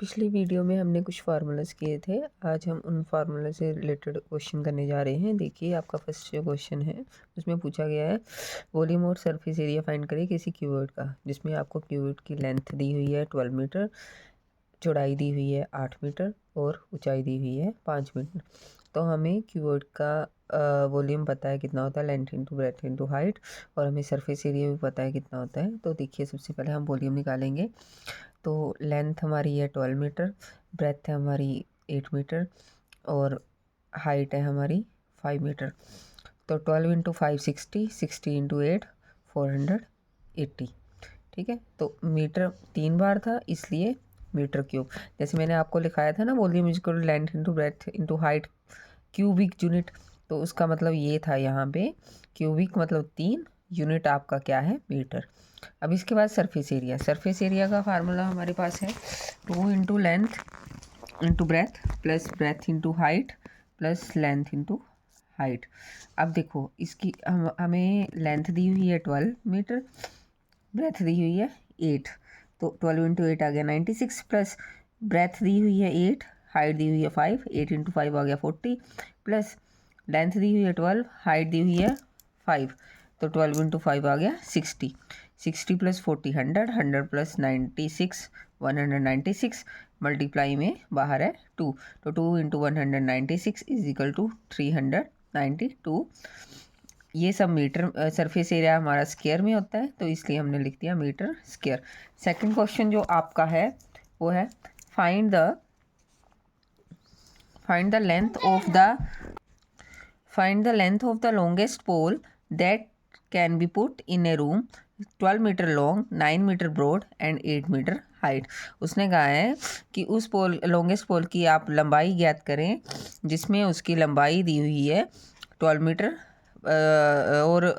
पिछली वीडियो में हमने कुछ फार्मूलाज किए थे। आज हम उन फार्मूला से रिलेटेड क्वेश्चन करने जा रहे हैं। देखिए आपका फर्स्ट जो क्वेश्चन है उसमें पूछा गया है वॉल्यूम और सरफेस एरिया फाइंड करें किसी क्यूबॉइड का, जिसमें आपको क्यूबॉइड की लेंथ दी हुई है 12 मीटर, चौड़ाई दी हुई है 8 मीटर और ऊंचाई दी हुई है 5 मीटर। तो हमें क्यूबॉइड का वॉल्यूम पता है कितना होता है, length into breadth into height, और हमें सरफेस एरिया भी पता है कितना होता है। तो देखिए सबसे पहले हम वॉल्यूम निकालेंगे। तो लेंथ हमारी है 12 मीटर, ब्रेथ है हमारी 8 मीटर और हाइट है हमारी 5 मीटर। तो 12 इंटू 5 60, 60 इंटू 8 480। ठीक है, तो मीटर 3 बार था इसलिए मीटर क्यूब। जैसे मैंने आपको लिखाया था ना volume is equal to length into breadth into height cubic unit, तो उसका मतलब ये था यहाँ पे क्यूबिक मतलब 3, यूनिट आपका क्या है मीटर। अब इसके बाद सरफेस एरिया। सरफेस एरिया का फार्मूला हमारे पास है 2 into length into breath plus breadth into height plus length into height. अब देखो इसकी हमें लेंथ दी हुई है 12 मीटर, ब्रेथ दी हुई है 8, तो 12 इंटू 8 आ गया 96, प्लस ब्रेथ दी हुई है 8, हाइट दी हुई है 5, 8 इंटू 5 आ गया 40, प्लस लेंथ दी हुई है 12, हाइट दी हुई है 5, तो 12 इंटू 5 आ गया 60, 60 प्लस 40 100, 100 प्लस 96 196, मल्टीप्लाई में बाहर है 2, तो 2 इंटू 196 इज इक्वल टू 392। ये सब मीटर, सरफेस एरिया हमारा स्क्वायर में होता है तो इसलिए हमने लिख दिया मीटर स्क्वायर। सेकंड क्वेश्चन जो आपका है वो है find the length of the longest pole that can be put in a room 12 meter long, 9 meter broad and 8 meter height. उसने कहा है कि उस लॉन्गेस्ट पोल की आप लंबाई ज्ञात करें जिसमें उसकी लंबाई दी हुई है 12 मीटर और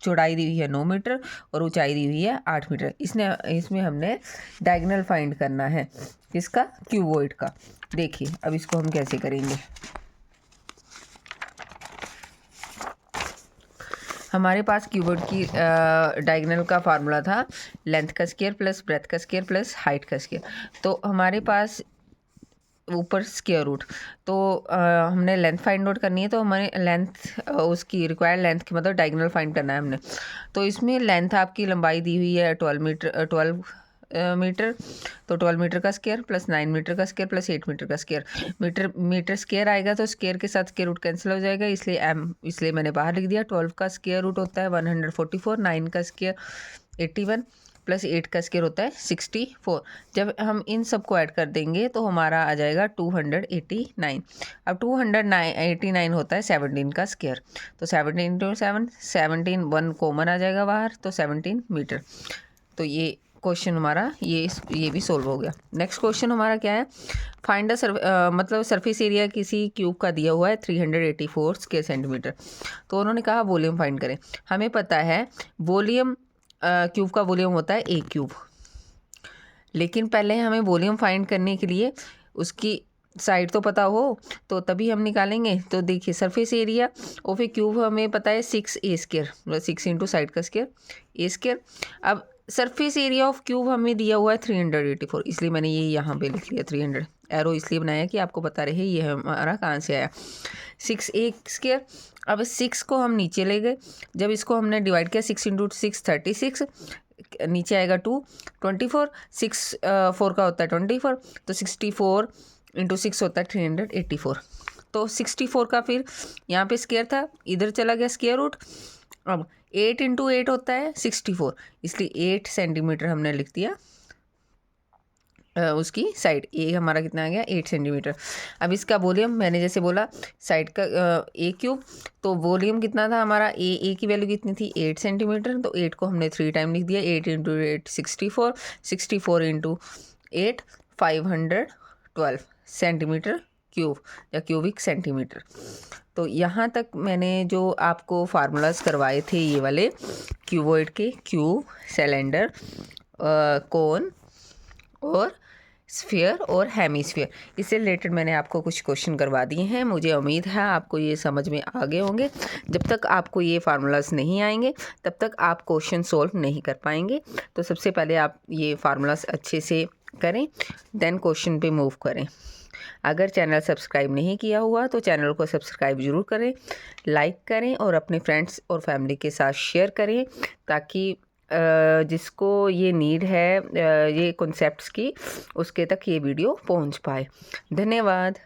चौड़ाई दी हुई है 9 मीटर और ऊंचाई दी हुई है 8 मीटर। इसमें हमने डायगोनल फाइंड करना है किसका, क्यूबॉइड का। देखिए अब इसको हम कैसे करेंगे। हमारे पास क्यूबॉइड की डायगोनल का फार्मूला था लेंथ का स्क्वायर प्लस ब्रेथ का स्क्वायर प्लस हाइट का स्क्वायर। तो हमारे पास ऊपर स्क्वायर रूट, तो हमने लेंथ फाइंड आउट करनी है, तो हमारे लेंथ उसकी रिक्वायर्ड लेंथ की मतलब डायगोनल फाइंड करना है हमने। तो इसमें लेंथ आपकी लंबाई दी हुई है 12 मीटर, 12 मीटर, तो 12 मीटर का स्क्वायर प्लस 9 मीटर का स्क्वायर प्लस 8 मीटर का स्क्वायर। मीटर स्क्वायर आएगा तो स्क्वायर के साथ स्क्वायर रूट कैंसिल हो जाएगा, इसलिए मैंने बाहर लिख दिया। 12 का स्क्वायर रूट होता है 144, 9 का स्क्वायर 81 प्लस 8 का स्क्वायर होता है 64। जब हम इन सब को ऐड कर देंगे तो हमारा आ जाएगा 289। अब 289 होता है 17 का स्क्वायर, तो 17 इंटू 7, 17 1 कॉमन आ जाएगा बाहर, तो 17 मीटर। तो ये क्वेश्चन हमारा ये भी सोल्व हो गया। नेक्स्ट क्वेश्चन हमारा क्या है, फाइंड मतलब सरफेस एरिया किसी क्यूब का दिया हुआ है 384 स्क्वायर सेंटीमीटर। तो उन्होंने कहा वॉल्यूम फाइंड करें। हमें पता है वॉल्यूम क्यूब का वॉल्यूम होता है ए क्यूब, लेकिन पहले हमें वॉल्यूम फाइंड करने के लिए उसकी साइड तो पता हो तो तभी हम निकालेंगे। तो देखिए surface area of A cube हमें पता है 6a स्क्वायर, मतलब 6 इंटू साइड का स्क्वायर ए स्क्वायर। अब सरफेस एरिया ऑफ क्यूब हमें दिया हुआ है 384, इसलिए मैंने ये यहाँ पे लिख लिया 300, एरो इसलिए बनाया कि आपको पता रहे ये हमारा कहाँ से आया 6a स्क्वायर। अब 6 को हम नीचे ले गए, जब इसको हमने डिवाइड किया 6 इंटू 6 36, नीचे आएगा 2 24, 6 4 का होता है 24, तो 64 इंटू 6 होता है 384। तो 64 का फिर यहाँ पे स्क्वायर था, इधर चला गया स्क्वायर रूट। अब 8 इंटू 8 होता है 64, इसलिए 8 सेंटीमीटर हमने लिख दिया उसकी साइड। ए हमारा कितना आ गया 8 सेंटीमीटर। अब इसका वॉल्यूम मैंने जैसे बोला साइड का ए क्यूब, तो वॉल्यूम कितना था हमारा, ए की वैल्यू कितनी थी 8 सेंटीमीटर, तो 8 को हमने 3 टाइम लिख दिया, 8 इंटू 8 64, 64 इंटू 8 512 सेंटीमीटर क्यूब या क्यूबिक सेंटीमीटर। तो यहाँ तक मैंने जो आपको फार्मूलाज करवाए थे ये वाले क्यूबॉइड के, क्यूब, सिलेंडर, कोन और स्फीयर और हेमीस्फीयर, इससे रिलेटेड मैंने आपको कुछ क्वेश्चन करवा दिए हैं। मुझे उम्मीद है आपको ये समझ में आ गए होंगे। जब तक आपको ये फार्मूलाज नहीं आएंगे तब तक आप क्वेश्चन सोल्व नहीं कर पाएंगे। तो सबसे पहले आप ये फार्मूलाज अच्छे से करें, देन क्वेश्चन पे मूव करें। अगर चैनल सब्सक्राइब नहीं किया हुआ तो चैनल को सब्सक्राइब ज़रूर करें, लाइक करें और अपने फ्रेंड्स और फैमिली के साथ शेयर करें, ताकि जिसको ये नीड है ये कॉन्सेप्ट्स की, उसके तक ये वीडियो पहुंच पाए। धन्यवाद।